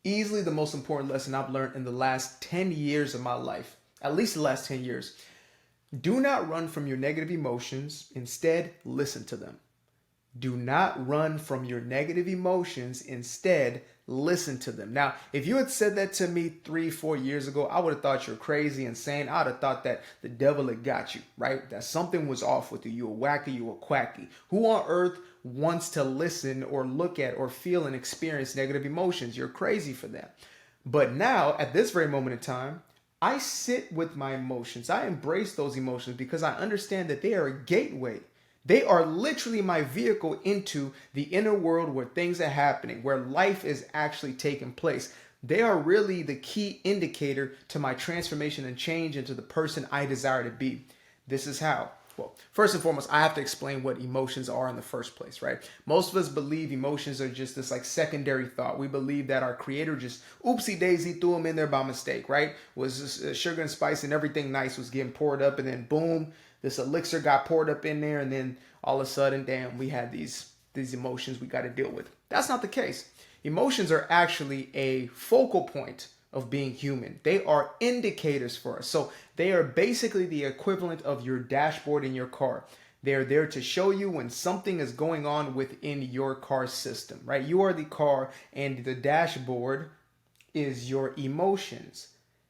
Easily the most important lesson I've learned in the last 10 years of my life, at least the last 10 years. Do not run from your negative emotions. Instead, listen to them. Do not run from your negative emotions. Instead, listen to them. Now, if you had said that to me 3, 4 years ago, I would have thought you're crazy, insane. I would have thought that the devil had got you, right? That something was off with you. You were wacky, you were quacky. Who on earth wants to listen or look at or feel and experience negative emotions? You're crazy for that. But now, at this very moment in time, I sit with my emotions. I embrace those emotions because I understand that they are a gateway. They are literally my vehicle into the inner world where things are happening, where life is actually taking place. They are really the key indicator to my transformation and change into the person I desire to be. This is how. Well, first and foremost, I have to explain what emotions are in the first place, right? Most of us believe emotions are just this like secondary thought. We believe that our creator just oopsie daisy threw them in there by mistake, right? Was just sugar and spice and everything nice was getting poured up, and then boom, this elixir got poured up in there, and then all of a sudden, damn, we had these emotions we got to deal with. That's not the case. Emotions are actually a focal point of being human. They are indicators for us. So they are basically the equivalent of your dashboard in your car. They're there to show you when something is going on within your car system, right? You are the car and the dashboard is your emotions.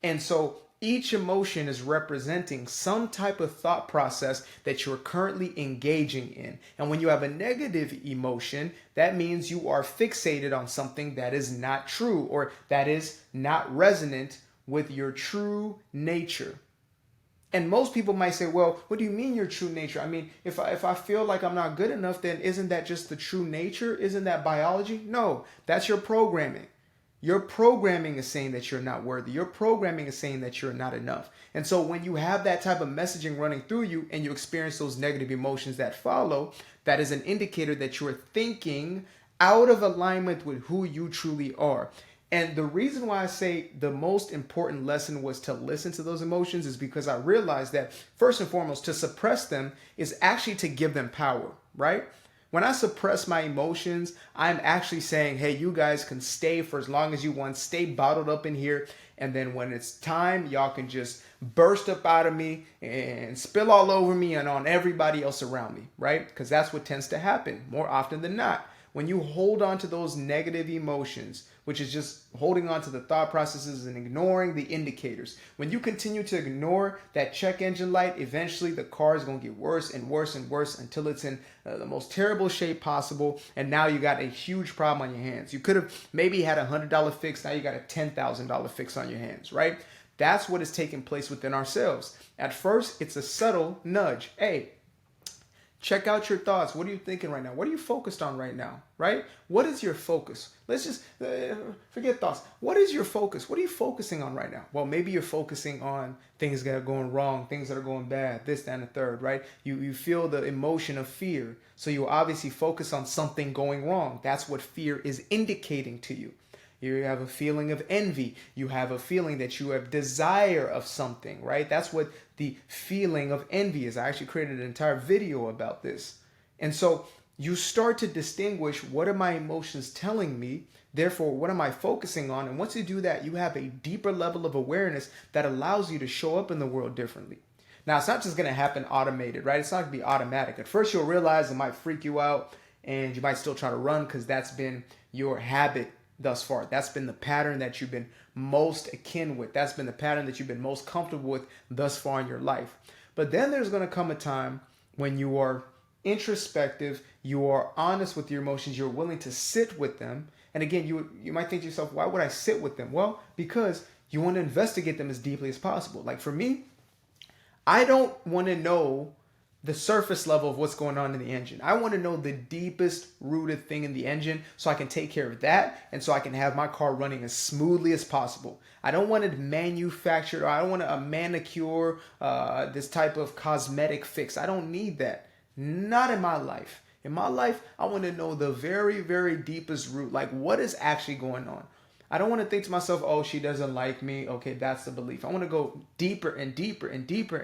And so each emotion is representing some type of thought process that you're currently engaging in. And when you have a negative emotion, that means you are fixated on something that is not true or that is not resonant with your true nature. And most people might say, well, what do you mean your true nature? I mean, if I feel like I'm not good enough, then isn't that just the true nature? Isn't that biology? No, that's your programming. Your programming is saying that you're not worthy. Your programming is saying that you're not enough. And so when you have that type of messaging running through you and you experience those negative emotions that follow, that is an indicator that you're thinking out of alignment with who you truly are. And the reason why I say the most important lesson was to listen to those emotions is because I realized that first and foremost, to suppress them is actually to give them power, right? When I suppress my emotions, I'm actually saying, hey, you guys can stay for as long as you want, stay bottled up in here. And then when it's time, y'all can just burst up out of me and spill all over me and on everybody else around me, right? Because that's what tends to happen more often than not. When you hold on to those negative emotions, which is just holding on to the thought processes and ignoring the indicators. When you continue to ignore that check engine light, eventually the car is going to get worse and worse and worse until it's in the most terrible shape possible. And now you got a huge problem on your hands. You could have maybe had $100 fix. Now you got a $10,000 fix on your hands, right? That's what is taking place within ourselves. At first, it's a subtle nudge. Hey, check out your thoughts. What are you thinking right now? What are you focused on right now, right? What is your focus? Let's just forget thoughts. What is your focus? What are you focusing on right now? Well, maybe you're focusing on things that are going wrong, things that are going bad, this, that, and the third, right? You feel the emotion of fear. So you obviously focus on something going wrong. That's what fear is indicating to you. You have a feeling of envy. You have a feeling that you have desire of something, right? That's what the feeling of envy is. I actually created an entire video about this. And so you start to distinguish, what are my emotions telling me? Therefore, what am I focusing on? And once you do that, you have a deeper level of awareness that allows you to show up in the world differently. Now, it's not just going to happen automated, right? It's not going to be automatic. At first, you'll realize it might freak you out and you might still try to run because that's been your habit thus far. That's been the pattern that you've been most akin with. That's been the pattern that you've been most comfortable with thus far in your life. But then there's going to come a time when you are introspective, you are honest with your emotions, you're willing to sit with them. And again, you might think to yourself, why would I sit with them? Well, because you want to investigate them as deeply as possible. Like for me, I don't want to know the surface level of what's going on in the engine. I want to know the deepest rooted thing in the engine so I can take care of that and so I can have my car running as smoothly as possible. I don't want it manufactured, or I don't want a manicure, this type of cosmetic fix. I don't need that. Not in my life. In my life, I want to know the very, very deepest root, like what is actually going on. I don't want to think to myself, oh, she doesn't like me. Okay, that's the belief. I want to go deeper and deeper and deeper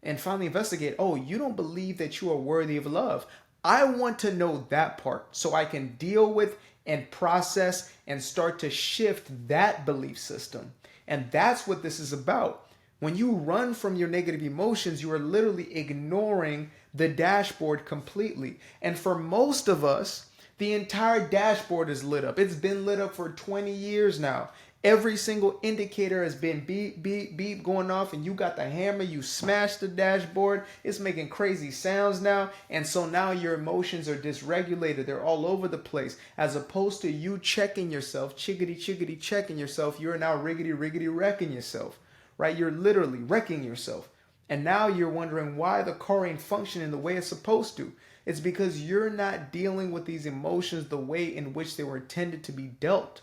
and finally investigate, oh, you don't believe that you are worthy of love. I want to know that part so I can deal with and process and start to shift that belief system. And that's what this is about. When you run from your negative emotions, you are literally ignoring the dashboard completely. And for most of us, the entire dashboard is lit up. It's been lit up for 20 years now. Every single indicator has been beep, beep, beep going off, and you got the hammer, you smashed the dashboard. It's making crazy sounds now. And so now your emotions are dysregulated. They're all over the place. As opposed to you checking yourself, chickity, chickity, checking yourself, you're now riggedy, riggedy, wrecking yourself, right? You're literally wrecking yourself. And now you're wondering why the car ain't functioning the way it's supposed to. It's because you're not dealing with these emotions the way in which they were intended to be dealt.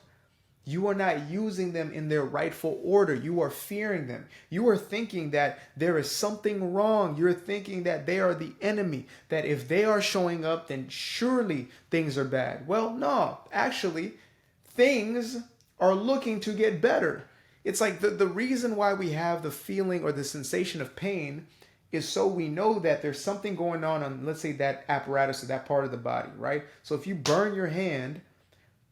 You are not using them in their rightful order. You are fearing them. You are thinking that there is something wrong. You're thinking that they are the enemy, that if they are showing up, then surely things are bad. Well, no, actually, things are looking to get better. It's like the reason why we have the feeling or the sensation of pain is so we know that there's something going on, let's say, that apparatus or that part of the body, right? So if you burn your hand,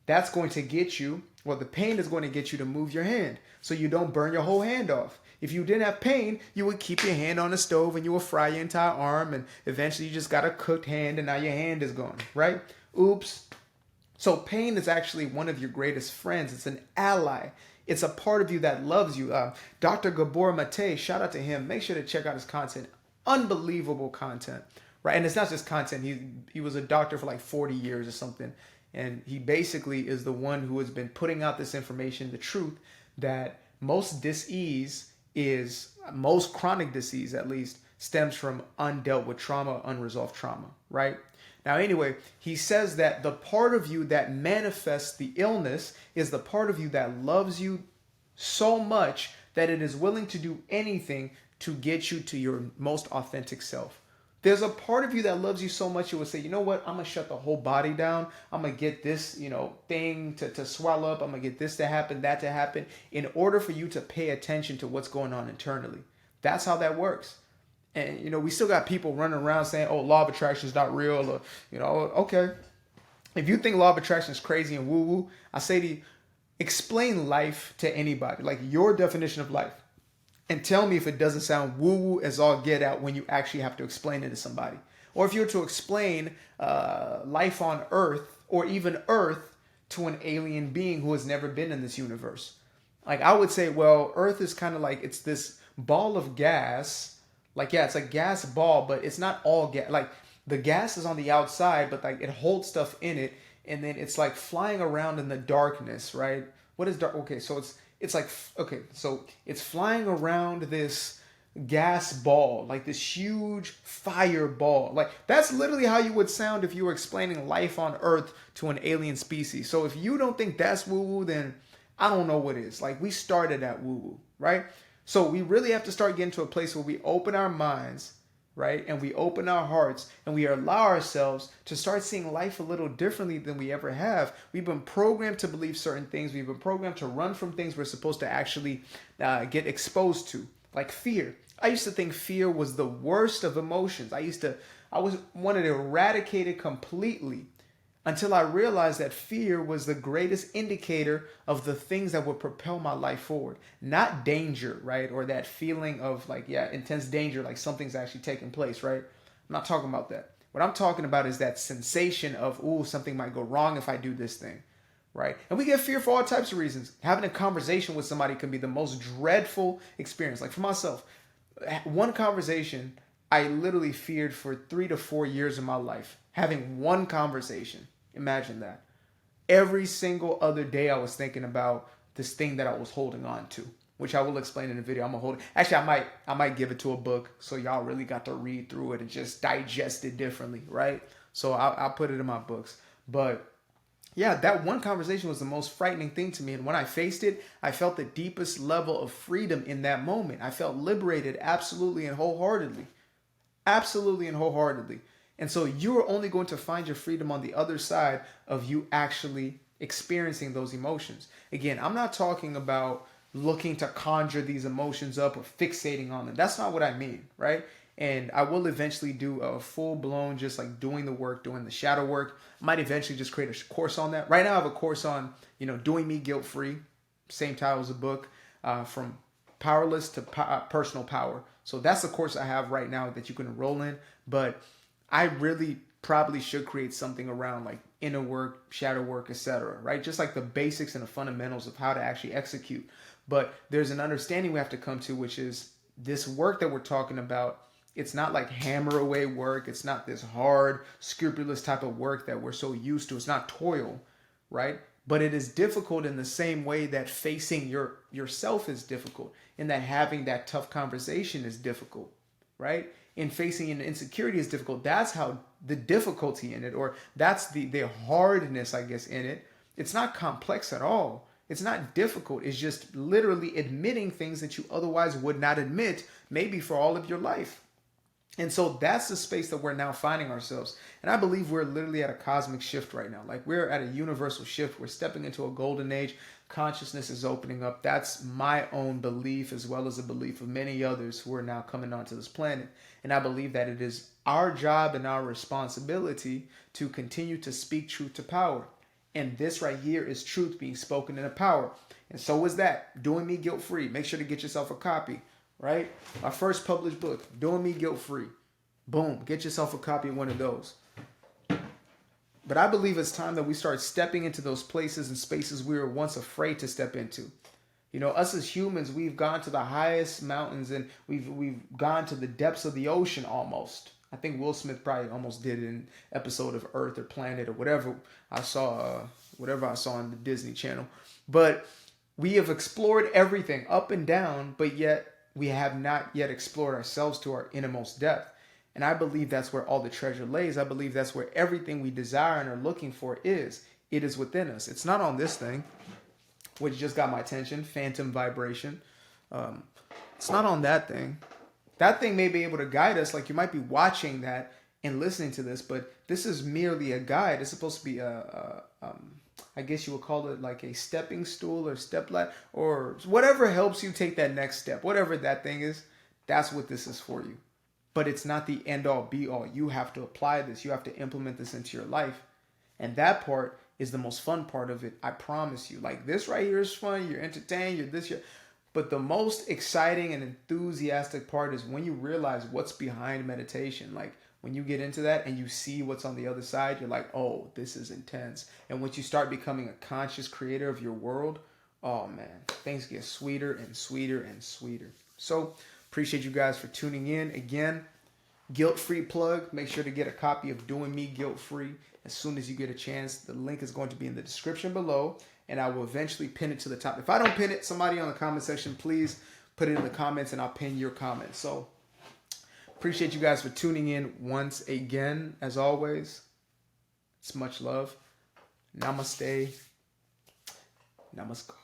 that's going to get you, well, the pain is going to get you to move your hand so you don't burn your whole hand off. If you didn't have pain, you would keep your hand on the stove and you will fry your entire arm, and eventually you just got a cooked hand and now your hand is gone, right? Oops. So pain is actually one of your greatest friends. It's an ally. It's a part of you that loves you. Dr. Gabor Mate, shout out to him. Make sure to check out his content. Unbelievable content, right? And it's not just content. He was a doctor for like 40 years or something. And he basically is the one who has been putting out this information, the truth, that most chronic disease at least, stems from undealt with trauma, unresolved trauma, right? Now, anyway, he says that the part of you that manifests the illness is the part of you that loves you so much that it is willing to do anything to get you to your most authentic self. There's a part of you that loves you so much, it will say, you know what, I'm going to shut the whole body down. I'm going to get this, thing to swell up. I'm going to get this to happen, that to happen, in order for you to pay attention to what's going on internally. That's how that works. And, we still got people running around saying, oh, law of attraction is not real. Or, okay. If you think law of attraction is crazy and woo-woo, I say to you, explain life to anybody, like your definition of life. And tell me if it doesn't sound woo-woo as all get out when you actually have to explain it to somebody. Or if you were to explain life on Earth, or even Earth, to an alien being who has never been in this universe. Like, I would say, well, Earth is kind of like, it's this ball of gas. Like, yeah, it's a gas ball, but it's not all gas. Like, the gas is on the outside, but like it holds stuff in it. And then it's like flying around in the darkness, right? What is dark? Okay, so it's like, okay, so it's flying around this gas ball, like this huge fireball. Like, that's literally how you would sound if you were explaining life on Earth to an alien species. So if you don't think that's woo-woo, then I don't know what is. Like, we started at woo-woo, right? So we really have to start getting to a place where we open our minds, right? And we open our hearts and we allow ourselves to start seeing life a little differently than we ever have. We've been programmed to believe certain things. We've been programmed to run from things we're supposed to actually get exposed to, like fear. I used to think fear was the worst of emotions. I wanted to eradicate it completely, until I realized that fear was the greatest indicator of the things that would propel my life forward. Not danger, right? Or that feeling of intense danger, like something's actually taking place, right? I'm not talking about that. What I'm talking about is that sensation of, ooh, something might go wrong if I do this thing, right? And we get fear for all types of reasons. Having a conversation with somebody can be the most dreadful experience. Like for myself, one conversation I literally feared for 3 to 4 years of my life. Having one conversation. Imagine that. Every single other day I was thinking about this thing that I was holding on to, which I will explain in the video. I'm gonna hold it. Actually, I might give it to a book so y'all really got to read through it and just digest it differently, right? So I'll put it in my books. But yeah, that one conversation was the most frightening thing to me. And when I faced it, I felt the deepest level of freedom in that moment. I felt liberated absolutely and wholeheartedly. Absolutely and wholeheartedly. And so you're only going to find your freedom on the other side of you actually experiencing those emotions. Again, I'm not talking about looking to conjure these emotions up or fixating on them. That's not what I mean, right? And I will eventually do a full blown, just like doing the work, doing the shadow work. I might eventually just create a course on that. Right now I have a course on, doing me guilt free. Same title as the book, from powerless to personal power. So that's the course I have right now that you can enroll in. But I really probably should create something around like inner work, shadow work, etc. Right? Just like the basics and the fundamentals of how to actually execute. But there's an understanding we have to come to, which is this work that we're talking about. It's not like hammer away work. It's not this hard, scrupulous type of work that we're so used to. It's not toil, right? But it is difficult in the same way that facing yourself is difficult, in that having that tough conversation is difficult, right? In facing an insecurity is difficult. That's how the difficulty in it, or that's the hardness, I guess, in it. It's not complex at all. It's not difficult. It's just literally admitting things that you otherwise would not admit, maybe for all of your life. And so that's the space that we're now finding ourselves. And I believe we're literally at a cosmic shift right now. Like, we're at a universal shift. We're stepping into a golden age. Consciousness is opening up. That's my own belief, as well as the belief of many others who are now coming onto this planet. And I believe that it is our job and our responsibility to continue to speak truth to power. And this right here is truth being spoken into power. And so is that. Doing Me Guilt Free. Make sure to get yourself a copy. Right? Our first published book, Doing Me Guilt Free. Boom. Get yourself a copy of one of those. But I believe it's time that we start stepping into those places and spaces we were once afraid to step into. Us as humans, we've gone to the highest mountains and we've gone to the depths of the ocean almost. I think Will Smith probably almost did an episode of Earth or Planet or whatever I saw on the Disney Channel. But we have explored everything up and down, but yet we have not yet explored ourselves to our innermost depth. And I believe that's where all the treasure lays. I believe that's where everything we desire and are looking for is. It is within us. It's not on this thing, which just got my attention, phantom vibration. It's not on that thing. That thing may be able to guide us. Like, you might be watching that and listening to this, but this is merely a guide. It's supposed to be I guess you would call it like a stepping stool or step ladder or whatever helps you take that next step. Whatever that thing is, that's what this is for you. But it's not the end all be all. You have to apply this. You have to implement this into your life. And that part is the most fun part of it. I promise you. Like, this right here is fun. You're entertained. You're this. But the most exciting and enthusiastic part is when you realize what's behind meditation. Like, when you get into that and you see what's on the other side, you're like, oh, this is intense. And once you start becoming a conscious creator of your world, oh man, things get sweeter and sweeter and sweeter. So appreciate you guys for tuning in. Again, guilt-free plug. Make sure to get a copy of Doing Me Guilt-Free as soon as you get a chance. The link is going to be in the description below, and I will eventually pin it to the top. If I don't pin it, somebody on the comment section, please put it in the comments and I'll pin your comment. So appreciate you guys for tuning in once again. As always, it's much love. Namaste. Namaskar.